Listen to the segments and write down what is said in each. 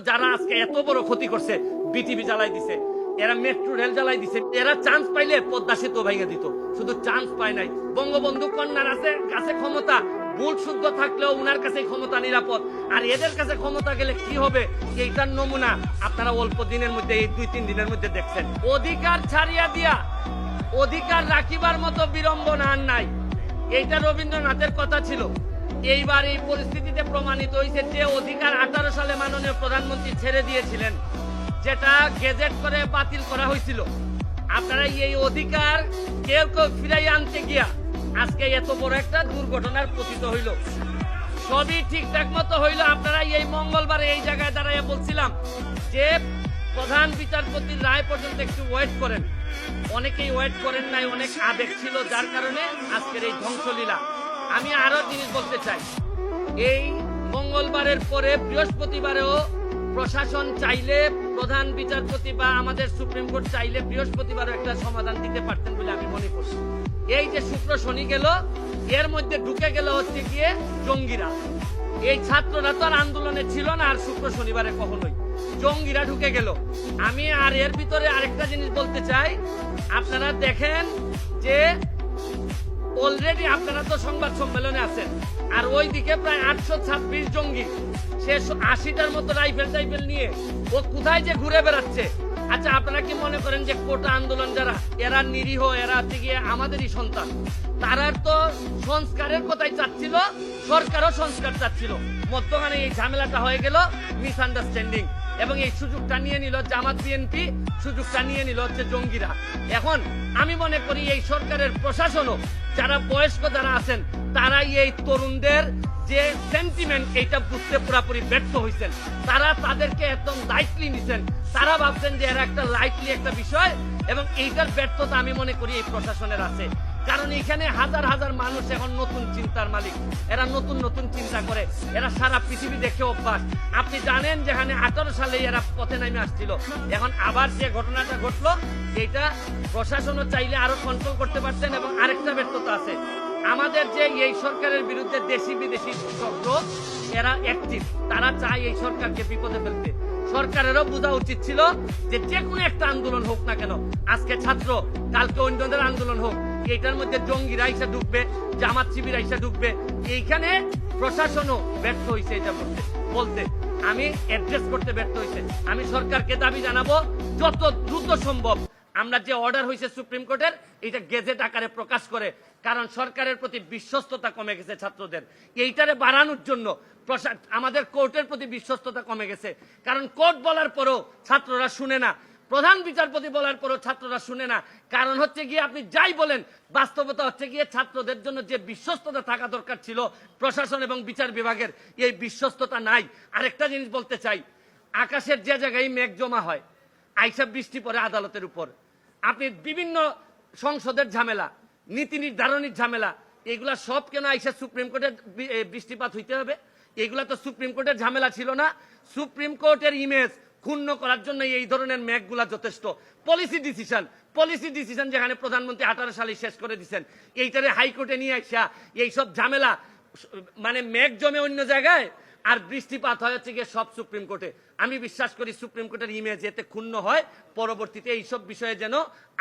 যারা আজকে এত বড় ক্ষতি করছে, বিটিভি জ্বালাই দিছে, এরা মেট্রো রেল জ্বালাই দিছে, এরা চান্স পাইলে পদ্মা সেতু ভেঙে দিত, শুধু চান্স পায় নাই। বঙ্গবন্ধু কন্যার কাছে ক্ষমতা ভুল শুদ্ধ থাকলেও উনার কাছে ক্ষমতা নিরাপদ, আর এদের কাছে ক্ষমতা গেলে কি হবে এইটার নমুনা আপনারা অল্প দিনের মধ্যে, এই 2-3 দিনের মধ্যে দেখছেন। অধিকার ছাড়িয়া দিয়া অধিকার রাখিবার মতো বিড়ম্বনা আর নাই, এইটা রবীন্দ্রনাথের কথা ছিল। এইবার এই পরিস্থিতিতে প্রমাণিত হয়েছে যে অধিকার 18 সালে মাননীয় প্রধানমন্ত্রী ছেড়ে দিয়েছিলেন, যেটা গেজেট করে বাতিল করা হয়েছিল। আপনারা এই অধিকার কেউ কেউ ফিরাই আনতে গিয়া আজকে এত বড় একটা দুর্ঘটনার পতিত হইল। সবই ঠিকঠাক মতো হইল। আপনারা এই মঙ্গলবারে এই জায়গায় দাঁড়াইয়া বলছিলাম যে প্রধান বিচারপতির রায় পর্যন্ত একটু ওয়েট করেন। অনেকেই ওয়েট করেন নাই, অনেক আবেগ ছিল, যার কারণে আজকের এই ধ্বংসলীলা। আমি আরো জিনিস বলতে চাই, এই মঙ্গলবারের পরে বৃহস্পতিবারেও প্রশাসন চাইলে, প্রধান বিচারপতি বা আমাদের সুপ্রিম কোর্ট চাইলে বৃহস্পতিবারও একটা সমাধান দিতে পারতেন বলে আমি মনে করি। এই যে শুক্র শনি গেল, এর মধ্যে ঢুকে গেল হচ্ছে গিয়ে জঙ্গিরা। এই ছাত্ররা তো আর আন্দোলনে ছিল না আর শুক্র শনিবারে কখনোই, জঙ্গিরা ঢুকে গেল। আমি আর এর ভিতরে আরেকটা জিনিস বলতে চাই, আপনারা দেখেন যে অলরেডি আপনারা তো সংবাদ সম্মেলনে আছেন, আর ওইদিকে প্রায় 826 জঙ্গি, সে 80টার মতো রাইফেল নিয়ে ও কোথায় যে ঘুরে বেড়াচ্ছে। আচ্ছা, আপনারা কি মনে করেন যে কোটা আন্দোলন যারা, এরা নিরীহ, এরা হচ্ছে গিয়ে আমাদেরই সন্তান? তারার তো সংস্কারের কথাই চাচ্ছিল, সরকারও সংস্কার চাচ্ছিল। মধ্যখানে এই ঝামেলাটা হয়ে গেল মিসআন্ডারস্ট্যান্ডিং, এবং এই সুযোগটা নিয়ে নিল জামাত বিএনপি, সুযোগটা নিয়ে নিল হচ্ছে জঙ্গিরা। এখন আমি মনে করি এই সরকারের প্রশাসনও, যারা বয়স্ক যারা আছেন, তারাই এই তরুণদের যে সেন্টিমেন্ট, এইটা বুঝতে পুরোপুরি ব্যর্থ হয়েছেন। তারা তাদেরকে একদম লাইটলি নিছেন, তারা ভাবছেন যে এরা একটা লাইটলি একটা বিষয়, এবং এইটার ব্যর্থতা আমি মনে করি এই প্রশাসনের আছে। কারণ এখানে হাজার হাজার মানুষ এখন নতুন চিন্তার মালিক, এরা নতুন নতুন চিন্তা করে, এরা সারা পৃথিবী দেখে অভ্যাস। আপনি জানেন যেখানে 18 সালে এরা পথে নেমে আসছিল, এখন আবার যে ঘটনাটা ঘটলো, এটা প্রশাসনও চাইলে আরো কন্ট্রোল করতে পারতেন। এবং আরেকটা ব্যর্থতা আছে, আমাদের যে এই সরকারের বিরুদ্ধে দেশি বিদেশি চক্র, এরা অ্যাক্টিভ, তারা চায় এই সরকারকে বিপদে ফেলতে। সরকারেরও বোঝা উচিত ছিল যে যে কোনো একটা আন্দোলন হোক না কেন, আজকে ছাত্র, কালকে অন্যদের আন্দোলন হোক, এইটার মধ্যে জঙ্গিরা এসে ঢুকবে, জামাত শিবির এসে ঢুকবে। এইখানে প্রশাসনও ব্যর্থ হয়েছে, এটা বলতে আমি অ্যাড্রেস করতে ব্যর্থ হয়েছে। আমি সরকারকে দাবি জানাবো, যত দ্রুত সম্ভব আমরা যে অর্ডার হয়েছে সুপ্রিম কোর্টের, এটা গেজেট আকারে প্রকাশ করে, কারণ সরকারের প্রতি বিশ্বস্ততা কমে গেছে ছাত্রদের। এইটারে বাড়ানোর জন্য আমাদের কোর্টের প্রতি বিশ্বস্ততা কমে গেছে, কারণ কোর্ট বলার পরও ছাত্ররা শুনে না, প্রধান বিচারপতি বলার পরও ছাত্ররা শুনে না। কারণ হচ্ছে গিয়ে আপনি যাই বলেন, বাস্তবতা হচ্ছে গিয়ে ছাত্রদের জন্য যে বিশ্বস্ততা থাকা দরকার ছিল প্রশাসন এবং বিচার বিভাগের, এই বিশ্বস্ততা নাই। আরেকটা জিনিস বলতে চাই, আকাশের যে জায়গায় মেঘ জমা হয়, আইসা বৃষ্টি পড়ে আদালতের উপর। আপনি বিভিন্ন সংসদের ঝামেলা, নীতি নির্ধারণের ঝামেলা, এগুলা সব কেন আইসা সুপ্রিম কোর্টের বৃষ্টিপাত হইতে হবে? এগুলা তো সুপ্রিম কোর্টের ঝামেলা ছিল না। সুপ্রিম কোর্টের ইমেজ ক্ষুণ্ণ করার জন্য এই ধরনের মেঘগুলা যথেষ্ট। পলিসি ডিসিশন যেখানে প্রধানমন্ত্রী 18 সালে শেষ করে দিচ্ছেন, এইটারে হাইকোর্টে নিয়ে আসা এইসব ঝামেলা, মানে মেঘ জমে অন্য জায়গায় আর বৃষ্টিপাত হয় হচ্ছে গিয়ে সব সুপ্রিম কোর্টে। আমি বিশ্বাস করি সুপ্রিম কোর্টের ইমেজ এতে ক্ষুণ্ণ হয়, পরবর্তীতে এইসব বিষয়ে যেন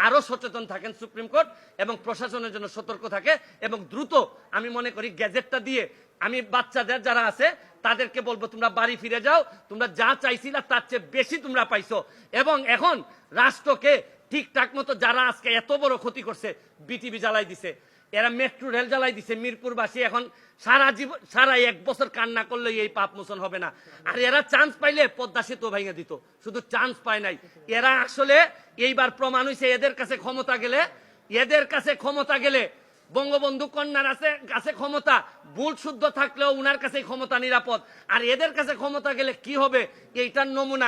আরো সচেতন থাকেন সুপ্রিম কোর্ট, এবং প্রশাসনের জন্য সতর্ক থাকে, এবং দ্রুত আমি মনে করি গ্যাজেটটা দিয়ে আমি বাচ্চাদের যারা আছে তাদেরকে বলবো, তোমরা বাড়ি ফিরে যাও, তোমরা যা চাইছিলা তার চেয়ে বেশি তোমরা পাইছো। এবং এখন রাষ্ট্রকে ঠিকঠাক মতো, যারা আজকে এত বড় ক্ষতি করছে, বিটিভি জ্বালাই দিছে, এরা মেট্রো রেল জ্বালাই দিছে, মিরপুরবাসী এখন সারা 1 বছর কান্না করলে এই পাপ মোচন হবে না। আর এরা চান্স পাইলে পদ্মা সেতু ভেঙে দিত, শুধু চান্স পায় নাই। এরা আসলে এইবার প্রমাণ হয়েছে, এদের কাছে ক্ষমতা গেলে বঙ্গবন্ধু কন্যার কাছে ক্ষমতা ভুল শুদ্ধ থাকলেও উনার কাছে ক্ষমতা নিরাপদ, আর এদের কাছে ক্ষমতা গেলে কি হবে এইটার নমুনা